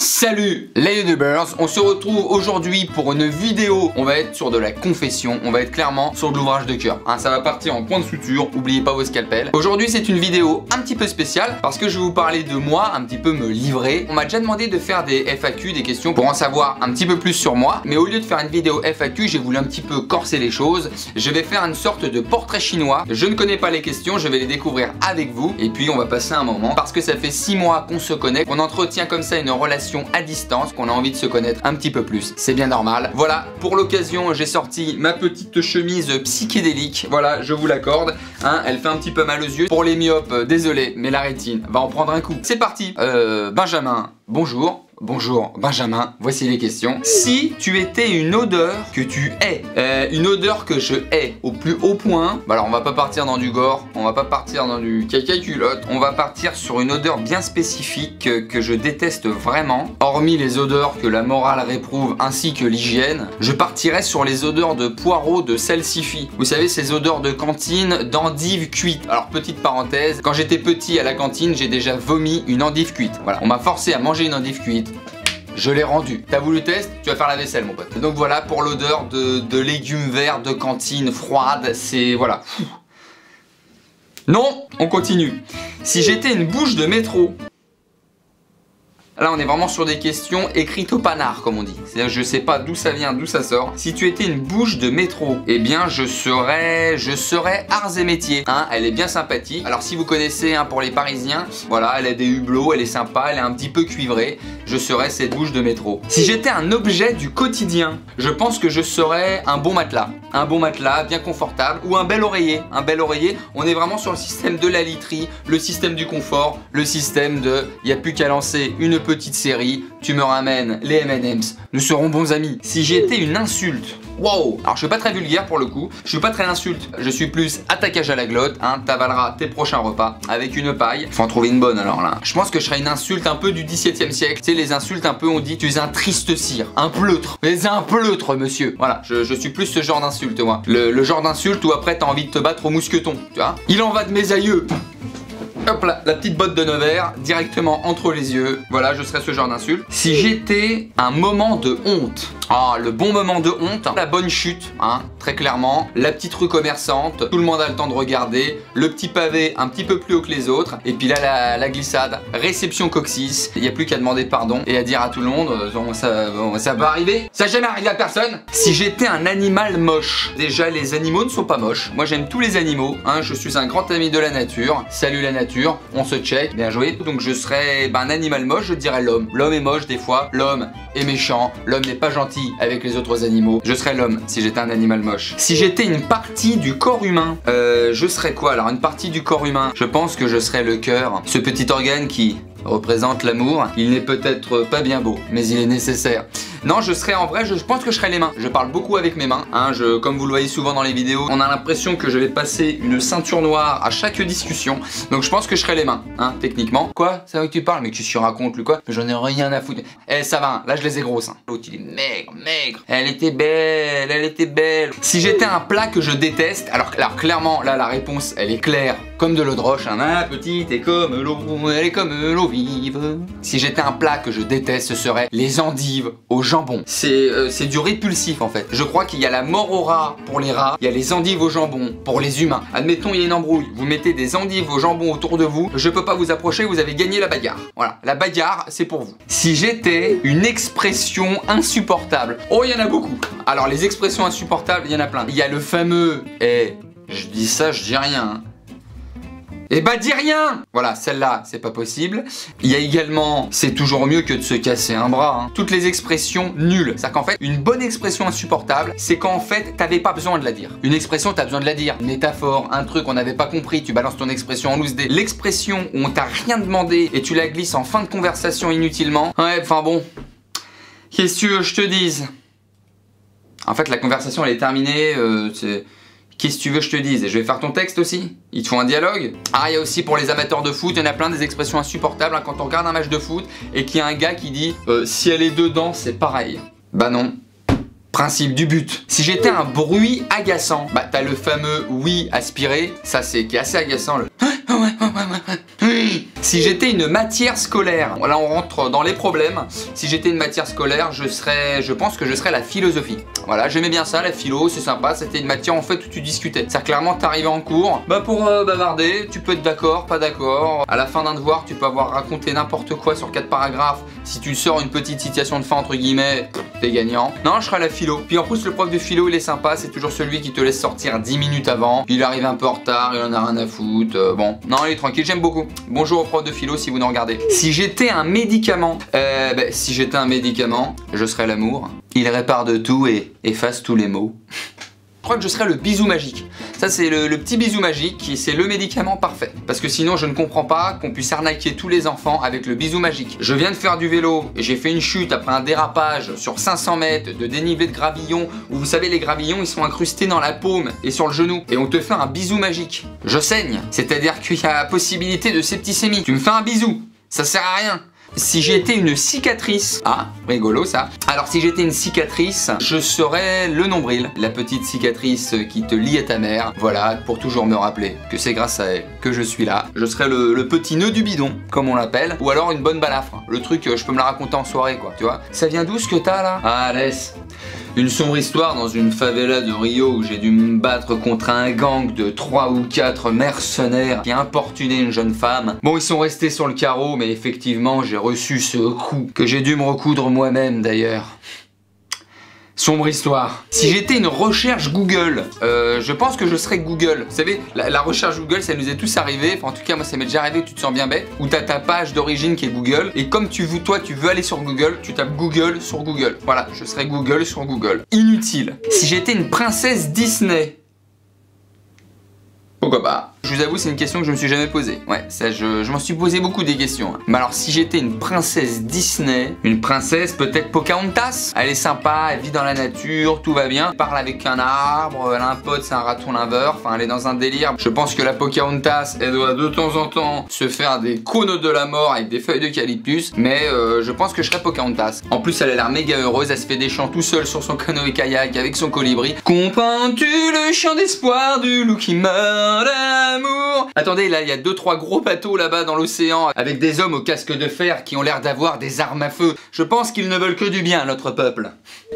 Salut les youtubers, on se retrouve aujourd'hui pour une vidéo. On va être sur de la confession, on va être clairement sur de l'ouvrage de cœur. Ça va partir en point de suture, n'oubliez pas vos scalpels. Aujourd'hui c'est une vidéo un petit peu spéciale parce que je vais vous parler de moi, un petit peu me livrer. On m'a déjà demandé de faire des FAQ, des questions pour en savoir un petit peu plus sur moi. Mais au lieu de faire une vidéo FAQ, j'ai voulu un petit peu corser les choses. Je vais faire une sorte de portrait chinois. Je ne connais pas les questions, je vais les découvrir avec vous. Et puis on va passer un moment parce que ça fait 6 mois qu'on se connaît, qu'on entretient comme ça une relation à distance, qu'on a envie de se connaître un petit peu plus. C'est bien normal. Voilà, pour l'occasion, j'ai sorti ma petite chemise psychédélique. Voilà, je vous l'accorde. Elle fait un petit peu mal aux yeux. Pour les myopes, désolé, mais la rétine va en prendre un coup. C'est parti. Benjamin, bonjour. Bonjour Benjamin, voici les questions. Si tu étais une odeur que tu hais, une odeur que je hais au plus haut point, alors on va pas partir dans du gore, on va pas partir dans du caca culotte, on va partir sur une odeur bien spécifique que je déteste vraiment. Hormis les odeurs que la morale réprouve ainsi que l'hygiène, je partirais sur les odeurs de poireaux de salsifis. Vous savez, ces odeurs de cantine d'endives cuites. Alors petite parenthèse, quand j'étais petit à la cantine, j'ai déjà vomi une endive cuite. Voilà, on m'a forcé à manger une endive cuite. Je l'ai rendu. T'as voulu tester? Tu vas faire la vaisselle, mon pote. Et donc voilà pour l'odeur de légumes verts de cantine froide. C'est voilà. Non, on continue. Si j'étais une bouche de métro. Là, on est vraiment sur des questions écrites au panard, comme on dit. C'est-à-dire, je sais pas d'où ça vient, d'où ça sort. Si tu étais une bouche de métro, eh bien, je serais arts et métiers. Elle est bien sympathique. Alors, si vous connaissez, pour les Parisiens, voilà, elle a des hublots, elle est sympa, elle est un petit peu cuivrée. Je serais cette bouche de métro. Si j'étais un objet du quotidien, je pense que je serais un bon matelas. Un bon matelas, bien confortable, ou un bel oreiller. Un bel oreiller, on est vraiment sur le système de la literie, le système du confort, le système de, il n'y a plus qu'à lancer une petite série, tu me ramènes les M&M's, nous serons bons amis. Si j'étais une insulte, wow. Alors je suis pas très vulgaire pour le coup, je suis pas très insulte, je suis plus attaquage à la glotte, t'avaleras tes prochains repas avec une paille. Faut en trouver une bonne alors là. Je pense que je serais une insulte un peu du XVIIe siècle. Tu sais, les insultes un peu, on dit tu es un triste cire, un pleutre. Mais un pleutre, monsieur. Voilà, je suis plus ce genre d'insulte, moi. Le genre d'insulte où après t'as envie de te battre au mousqueton, tu vois. Il en va de mes aïeux. Hop là, la petite botte de Nevers, directement entre les yeux. Voilà, je serais ce genre d'insulte. Si j'étais un moment de honte. Le bon moment de honte, la bonne chute, très clairement. La petite rue commerçante, tout le monde a le temps de regarder. Le petit pavé un petit peu plus haut que les autres. Et puis là, la glissade, réception coccyx. Il n'y a plus qu'à demander pardon et à dire à tout le monde, ça va arriver. Ça n'a jamais arrivé à personne. Si j'étais un animal moche. Déjà, les animaux ne sont pas moches. Moi, j'aime tous les animaux. Je suis un grand ami de la nature. Salut la nature, on se check, bien joué. Donc je serais un animal moche, je dirais l'homme. L'homme est moche des fois, l'homme est méchant, l'homme n'est pas gentil avec les autres animaux. Je serais l'homme si j'étais un animal moche. Si j'étais une partie du corps humain, je serais quoi alors? Une partie du corps humain, je pense que je serais le cœur, ce petit organe qui représente l'amour. Il n'est peut-être pas bien beau, mais il est nécessaire. Non, je serais en vrai, je pense que je serais les mains. Je parle beaucoup avec mes mains. Comme vous le voyez souvent dans les vidéos, on a l'impression que je vais passer une ceinture noire à chaque discussion. Donc je pense que je serais les mains, techniquement. Quoi? C'est vrai que tu parles? Mais qu'est-ce que tu racontes, lui, quoi? Mais j'en ai rien à foutre. Ça va, là je les ai grosses. L'autre il est maigre, maigre. Elle était belle, elle était belle. Si j'étais un plat que je déteste, alors clairement, là la réponse, elle est claire. Comme de l'eau de roche, ma petite est comme l'eau, elle est comme l'eau vive. Si j'étais un plat que je déteste, ce serait les endives au jambon. C'est du répulsif en fait. Je crois qu'il y a la mort aux rats pour les rats, il y a les endives au jambon pour les humains. Admettons, il y a une embrouille, vous mettez des endives au jambon autour de vous, je peux pas vous approcher, vous avez gagné la bagarre. Voilà, la bagarre, c'est pour vous. Si j'étais une expression insupportable, il y en a beaucoup. Alors les expressions insupportables, il y en a plein. Il y a le fameux je dis ça, je dis rien. Eh bah dis rien! Voilà, celle-là, c'est pas possible. Il y a également, c'est toujours mieux que de se casser un bras. Toutes les expressions nulles. C'est-à-dire qu'en fait, une bonne expression insupportable, c'est quand en fait, t'avais pas besoin de la dire. Une expression, t'as besoin de la dire. Une métaphore, un truc qu'on n'avait pas compris, tu balances ton expression en loose dé. L'expression où on t'a rien demandé et tu la glisses en fin de conversation inutilement. Ouais, enfin bon. Qu'est-ce que tu veux que je te dise? En fait, la conversation, elle est terminée, Qu'est-ce que tu veux que je te dise? Et je vais faire ton texte aussi? Ils te font un dialogue? Il y a aussi pour les amateurs de foot, il y en a plein des expressions insupportables quand on regarde un match de foot et qu'il y a un gars qui dit si elle est dedans, c'est pareil. Bah non. Principe du but. Si j'étais un bruit agaçant, t'as le fameux oui aspiré, ça c'est qui est assez agaçant le. Si j'étais une matière scolaire, là on rentre dans les problèmes. Si j'étais une matière scolaire, je pense que je serais la philosophie. Voilà, j'aimais bien ça, la philo, c'est sympa, c'était une matière en fait où tu discutais. C'est-à-dire clairement t'arrivais en cours, pour bavarder, tu peux être d'accord, pas d'accord. À la fin d'un devoir, tu peux avoir raconté n'importe quoi sur 4 paragraphes. Si tu sors une petite citation de fin entre guillemets, t'es gagnant. Non, je serais la philo. Puis en plus le prof de philo il est sympa, c'est toujours celui qui te laisse sortir 10 minutes avant. Il arrive un peu en retard, il en a rien à foutre. Bon, non, il est tranquille, j'aime beaucoup. Bonjour au prof de philo si vous nous regardez. Si j'étais un médicament, si j'étais un médicament, je serais l'amour. Il répare de tout et efface tous les maux. Je crois que je serais le bisou magique. Ça c'est le petit bisou magique, c'est le médicament parfait. Parce que sinon je ne comprends pas qu'on puisse arnaquer tous les enfants avec le bisou magique. Je viens de faire du vélo et j'ai fait une chute après un dérapage sur 500 mètres de dénivelé de gravillon où vous savez les gravillons ils sont incrustés dans la paume et sur le genou et on te fait un bisou magique. Je saigne, c'est-à-dire qu'il y a la possibilité de septicémie. Tu me fais un bisou, ça sert à rien. Si j'étais une cicatrice, ah, rigolo ça. Alors si j'étais une cicatrice, je serais le nombril, la petite cicatrice qui te lie à ta mère. Voilà, pour toujours me rappeler que c'est grâce à elle que je suis là. Je serais le petit nœud du bidon, comme on l'appelle, ou alors une bonne balafre. Le truc, je peux me la raconter en soirée quoi, tu vois. Ça vient d'où ce que t'as là? Ah, laisse. Une sombre histoire dans une favela de Rio où j'ai dû me battre contre un gang de 3 ou 4 mercenaires qui importunaient une jeune femme. Bon, ils sont restés sur le carreau, mais effectivement, j'ai reçu ce coup que j'ai dû me recoudre moi-même d'ailleurs. Sombre histoire. Si j'étais une recherche Google, je pense que je serais Google. Vous savez, la recherche Google, ça nous est tous arrivé. Enfin, en tout cas, moi, ça m'est déjà arrivé que tu te sens bien bête. Où t'as ta page d'origine qui est Google. Et comme tu veux aller sur Google, tu tapes Google sur Google. Voilà, je serais Google sur Google. Inutile. Si j'étais une princesse Disney. Pourquoi pas? Je vous avoue, c'est une question que je me suis jamais posée. Ouais, ça, je m'en suis posé beaucoup des questions. Mais alors, si j'étais une princesse Disney, une princesse peut-être Pocahontas, elle est sympa, elle vit dans la nature, tout va bien. Elle parle avec un arbre, elle a un pote, c'est un raton laveur. Enfin, elle est dans un délire. Je pense que la Pocahontas, elle doit de temps en temps se faire des cônes de la mort avec des feuilles d'eucalyptus. Mais je pense que je serais Pocahontas. En plus, elle a l'air méga heureuse. Elle se fait des chants tout seul sur son canoë-kayak avec son colibri. Comprends-tu le chant d'espoir du loup qui meurt d'amour? Attendez, là, il y a 2-3 gros bateaux là-bas dans l'océan avec des hommes au casque de fer qui ont l'air d'avoir des armes à feu. Je pense qu'ils ne veulent que du bien, notre peuple.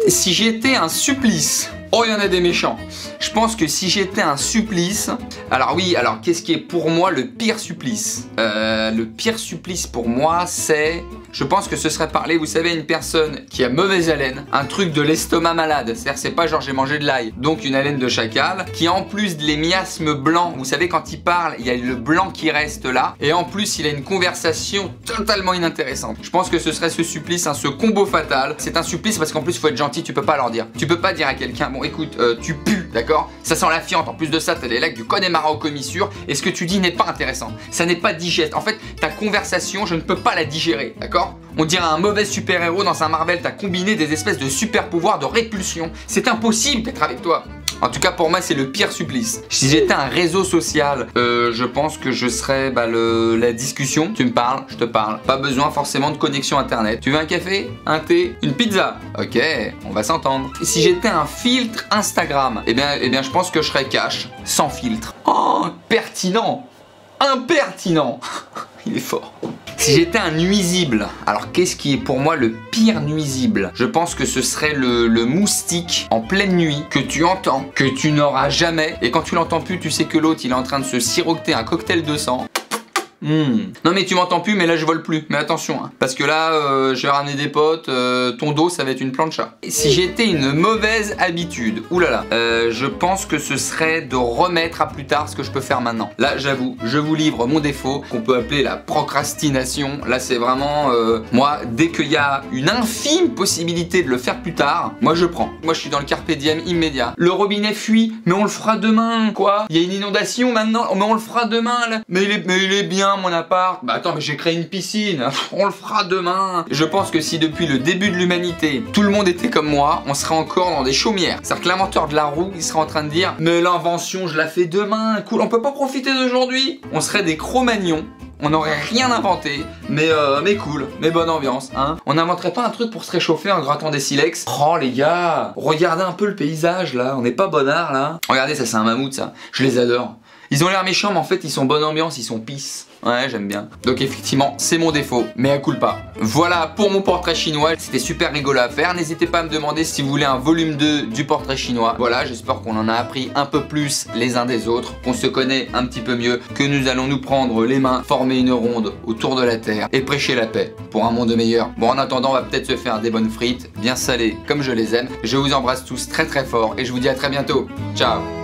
Si j'étais un supplice... Oh, il y en a des méchants. Je pense que si j'étais un supplice... Alors oui, alors qu'est-ce qui est pour moi le pire supplice? Le pire supplice pour moi, c'est... Je pense que ce serait parler, vous savez, une personne qui a mauvaise haleine, un truc de l'estomac malade, c'est-à-dire c'est pas genre j'ai mangé de l'ail, donc une haleine de chacal, qui a en plus les miasmes blancs, vous savez quand il parle, il y a le blanc qui reste là, et en plus il a une conversation totalement inintéressante. Je pense que ce serait ce supplice, hein, ce combo fatal. C'est un supplice parce qu'en plus il faut être gentil, tu peux pas leur dire. Tu peux pas dire à quelqu'un, bon écoute, tu pues, d'accord? Ça sent la fiente, en plus de ça t'as des lacs du Connemara aux commissures, et ce que tu dis n'est pas intéressant, ça n'est pas digeste. En fait, ta conversation, je ne peux pas la digérer, d'accord? On dirait un mauvais super-héros dans un Marvel, t'as combiné des espèces de super pouvoirs de répulsion. C'est impossible d'être avec toi. En tout cas pour moi c'est le pire supplice. Si j'étais un réseau social, je pense que je serais la discussion. Tu me parles, je te parle. Pas besoin forcément de connexion internet. Tu veux un café? Un thé? Une pizza? Ok, on va s'entendre. Si j'étais un filtre Instagram, eh bien je pense que je serais cash, sans filtre. Oh, pertinent. Impertinent. Il est fort. Si j'étais un nuisible, alors qu'est-ce qui est pour moi le pire nuisible? Je pense que ce serait le moustique en pleine nuit que tu entends, que tu n'auras jamais. Et quand tu l'entends plus, tu sais que l'autre il est en train de se siroter un cocktail de sang. Non mais tu m'entends plus, mais là je vole plus. Mais attention, hein, parce que là je vais ramener des potes, ton dos ça va être une plancha. Si j'étais une mauvaise habitude, oulala, je pense que ce serait de remettre à plus tard ce que je peux faire maintenant. Là j'avoue, je vous livre mon défaut, qu'on peut appeler la procrastination. Là c'est vraiment, moi dès qu'il y a une infime possibilité de le faire plus tard, moi je prends. Moi je suis dans le carpe diem immédiat. Le robinet fuit, mais on le fera demain, quoi. Il y a une inondation maintenant, mais on le fera demain là. Mais il est bien mon appart. Bah attends, mais j'ai créé une piscine. On le fera demain. Je pense que si depuis le début de l'humanité, tout le monde était comme moi, on serait encore dans des chaumières. C'est-à-dire que l'inventeur de la roue, il serait en train de dire mais l'invention, je la fais demain. Cool, on peut pas profiter d'aujourd'hui. On serait des Cro-Magnons. On n'aurait rien inventé, mais cool, mais bonne ambiance, hein. On n'inventerait pas un truc pour se réchauffer en grattant des silex? Oh les gars, regardez un peu le paysage là, on n'est pas bonnard là. Regardez, ça c'est un mammouth ça, je les adore. Ils ont l'air méchants mais en fait ils sont bonne ambiance, ils sont peace. Ouais, j'aime bien. Donc effectivement, c'est mon défaut, mais à culpa. Voilà pour mon portrait chinois, c'était super rigolo à faire. N'hésitez pas à me demander si vous voulez un volume 2 du portrait chinois. Voilà, j'espère qu'on en a appris un peu plus les uns des autres, qu'on se connaît un petit peu mieux, que nous allons nous prendre les mains, former une ronde autour de la terre et prêcher la paix pour un monde meilleur. Bon, en attendant, on va peut-être se faire des bonnes frites, bien salées comme je les aime. Je vous embrasse tous très très fort et je vous dis à très bientôt. Ciao.